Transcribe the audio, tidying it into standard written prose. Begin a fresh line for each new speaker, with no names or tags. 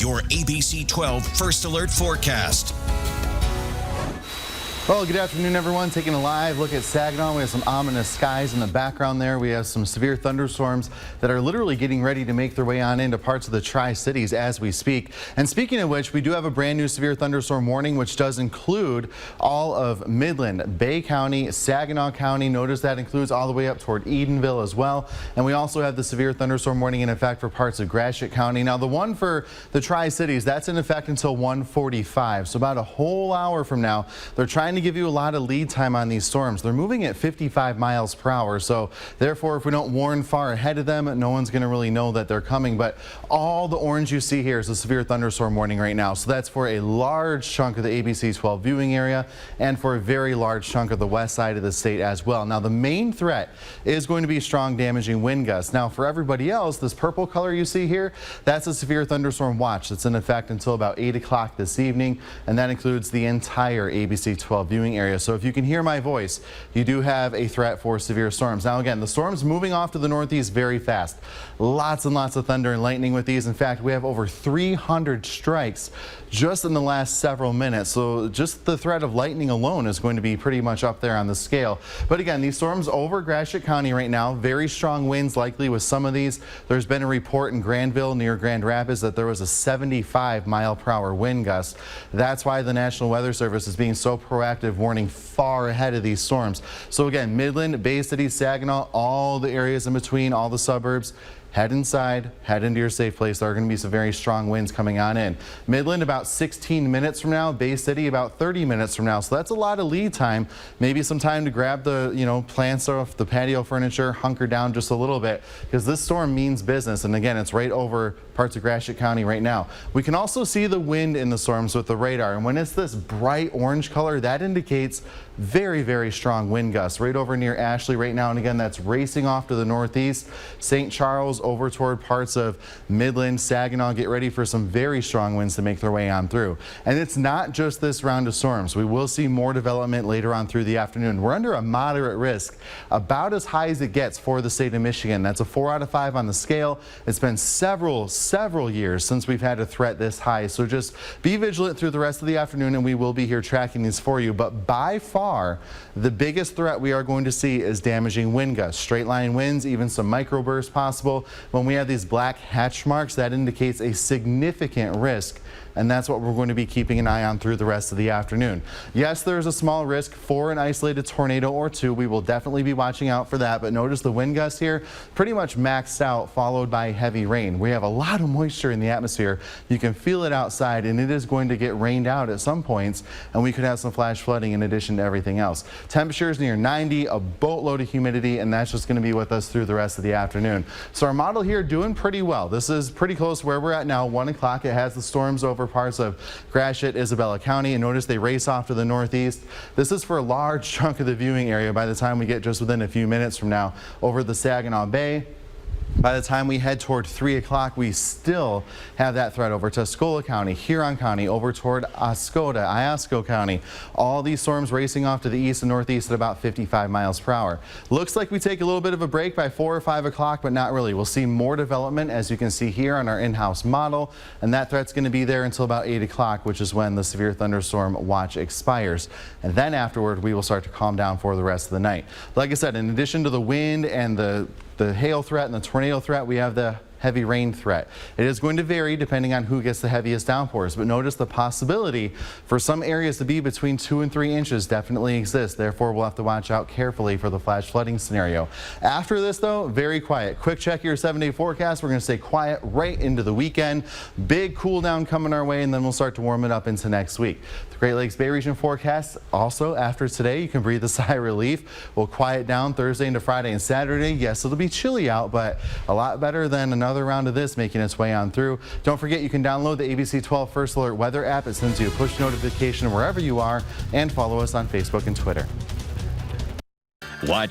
your ABC 12 First Alert forecast.
Well, good afternoon, everyone. Taking a live look at Saginaw. We have some ominous skies in the background there. We have some severe thunderstorms that are literally getting ready to make their way on into parts of the Tri-Cities as we speak. And speaking of which, we do have a brand new severe thunderstorm warning, which does include all of Midland, Bay County, Saginaw County. Notice that includes all the way up toward Edenville as well. And we also have the severe thunderstorm warning in effect for parts of Gratiot County. Now, the one for the Tri-Cities, that's in effect until 1:45. So about a whole hour from now. They're trying to give you a lot of lead time on these storms. They're moving at 55 miles per hour, so therefore if we don't warn far ahead of them, no one's going to really know that they're coming. But all the orange you see here is a severe thunderstorm warning right now, so that's for a large chunk of the ABC 12 viewing area and for a very large chunk of the west side of the state as well. Now, the main threat is going to be strong damaging wind gusts. Now, for everybody else, this purple color you see here, that's a severe thunderstorm watch that's in effect until about 8 o'clock this evening, and that includes the entire ABC 12 viewing area. So if you can hear my voice, you do have a threat for severe storms. Now again, the storm's moving off to the northeast very fast. Lots and lots of thunder and lightning with these. In fact, we have over 300 strikes just in the last several minutes. So just the threat of lightning alone is going to be pretty much up there on the scale. But again, these storms over Gratiot County right now, very strong winds likely with some of these. There's been a report in Granville near Grand Rapids that there was a 75-mile-per-hour wind gust. That's why the National Weather Service is being so proactive, warning far ahead of these storms. So again, Midland, Bay City, Saginaw, all the areas in between, all the suburbs. Head inside, head into your safe place. There are going to be some very strong winds coming on in. Midland about 16 minutes from now, Bay City about 30 minutes from now. So that's a lot of lead time. Maybe some time to grab the, plants off the patio furniture, hunker down just a little bit, because this storm means business. And again, it's right over parts of Gratiot County right now. We can also see the wind in the storms with the radar. And when it's this bright orange color, that indicates very, very strong wind gusts right over near Ashley right now. And again, that's racing off to the northeast. St. Charles over toward parts of Midland, Saginaw. Get ready for some very strong winds to make their way on through. And it's not just this round of storms. We will see more development later on through the afternoon. We're under a moderate risk, about as high as it gets for the state of Michigan. That's a 4 out of 5 on the scale. It's been several years since we've had a threat this high. So just be vigilant through the rest of the afternoon, and we will be here tracking these for you. But by far, the biggest threat we are going to see is damaging wind gusts. Straight line winds, even some microbursts possible. When we have these black hatch marks, that indicates a significant risk, and that's what we're going to be keeping an eye on through the rest of the afternoon. Yes, there's a small risk for an isolated tornado or two. We will definitely be watching out for that, but notice the wind gusts here pretty much maxed out, followed by heavy rain. We have a lot of moisture in the atmosphere. You can feel it outside, and it is going to get rained out at some points, and we could have some flash flooding in addition to everything else. Temperatures near 90, a boatload of humidity, and that's just going to be with us through the rest of the afternoon. So our model here doing pretty well. This is pretty close where we're at now, 1 o'clock. It has the storms over parts of Gratiot, Isabella County, and notice they race off to the northeast. This is for a large chunk of the viewing area by the time we get just within a few minutes from now over the Saginaw Bay. By the time we head toward 3 o'clock, we still have that threat over Tuscola County, Huron County, over toward Oscoda, Iosco County. All these storms racing off to the east and northeast at about 55 miles per hour. Looks like we take a little bit of a break by 4 or 5 o'clock, but not really. We'll see more development, as you can see here on our in-house model, and that threat's going to be there until about 8 o'clock, which is when the severe thunderstorm watch expires. And then afterward, we will start to calm down for the rest of the night. Like I said, in addition to the wind and the hail threat and the tornado threat, we have the heavy rain threat. It is going to vary depending on who gets the heaviest downpours, but notice the possibility for some areas to be between 2 and 3 inches definitely exists. Therefore, we'll have to watch out carefully for the flash flooding scenario. After this, though, very quiet. Quick check your 7-day forecast. We're going to stay quiet right into the weekend. Big cool down coming our way, and then we'll start to warm it up into next week. The Great Lakes Bay Region forecast also after today, you can breathe a sigh of relief. We'll quiet down Thursday into Friday and Saturday. Yes, it'll be chilly out, but a lot better than another round of this making its way on through. Don't forget, you can download the ABC 12 First Alert weather app. It sends you a push notification wherever you are, and follow us on Facebook and Twitter.
Watch